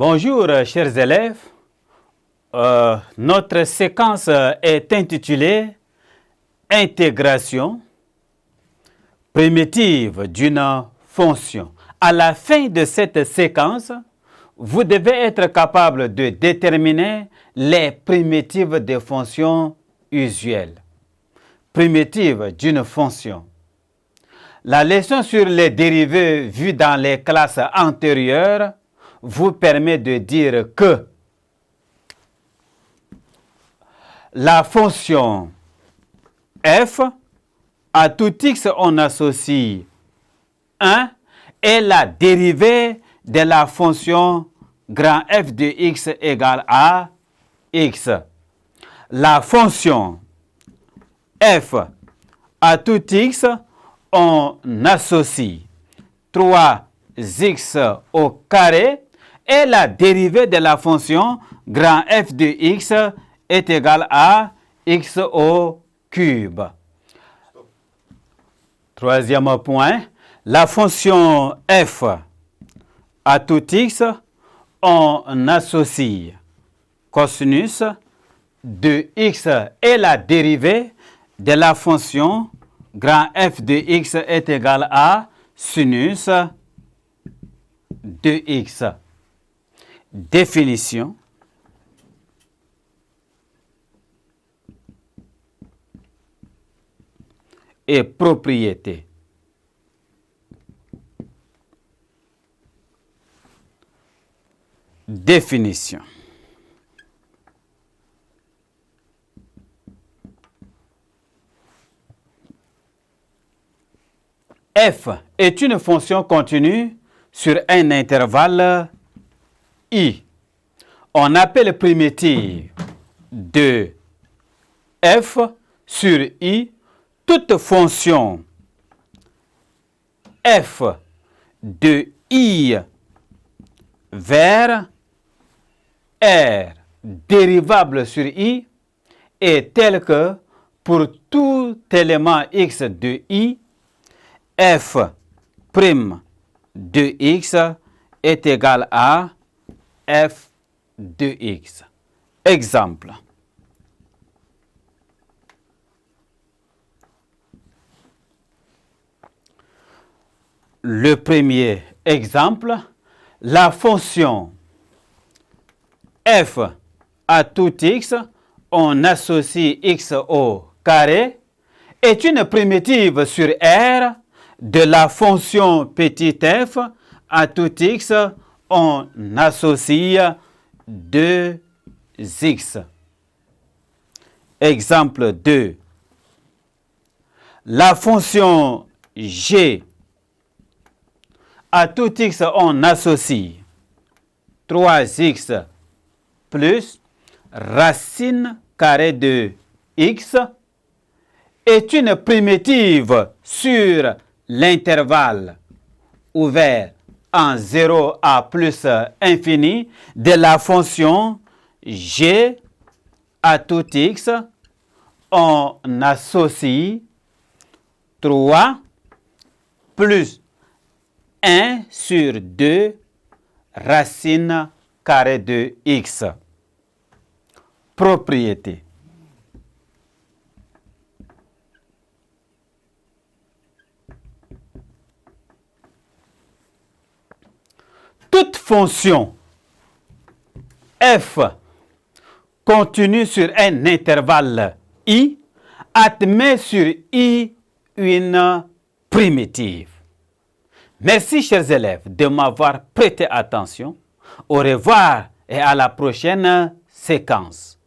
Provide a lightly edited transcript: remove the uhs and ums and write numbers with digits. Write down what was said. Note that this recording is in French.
Bonjour chers élèves, notre séquence est intitulée Intégration primitive d'une fonction. À la fin de cette séquence, vous devez être capable de déterminer les primitives des fonctions usuelles. Primitive d'une fonction. La leçon sur les dérivés vue dans les classes antérieures vous permet de dire que la fonction f, à tout x on associe 1, est la dérivée de la fonction grand f de x égale à x. La fonction f, à tout x, on associe 3x au carré et la dérivée de la fonction grand f de x est égal à x au cube. Troisième point, la fonction f à tout x, on associe cosinus de x et la dérivée de la fonction grand f de x est égal à sinus de x. Définition. Et propriété. Définition. F est une fonction continue sur un intervalle I. On appelle primitive de f sur I toute fonction f de I vers R dérivable sur I est telle que pour tout élément x de I, f' de x est égal à f de x. Exemple. Le premier exemple, la fonction f à tout x, on associe x au carré, est une primitive sur R de la fonction petit f à tout x, on associe 2x. Exemple 2. La fonction g à tout x, on associe 3x plus racine carrée de x est une primitive sur l'intervalle ouvert en 0 à plus infini de la fonction g à tout x, on associe 3 plus 1 sur 2 racine carrée de x. Propriété. Toute fonction f continue sur un intervalle I admet sur I une primitive. Merci chers élèves de m'avoir prêté attention. Au revoir et à la prochaine séquence.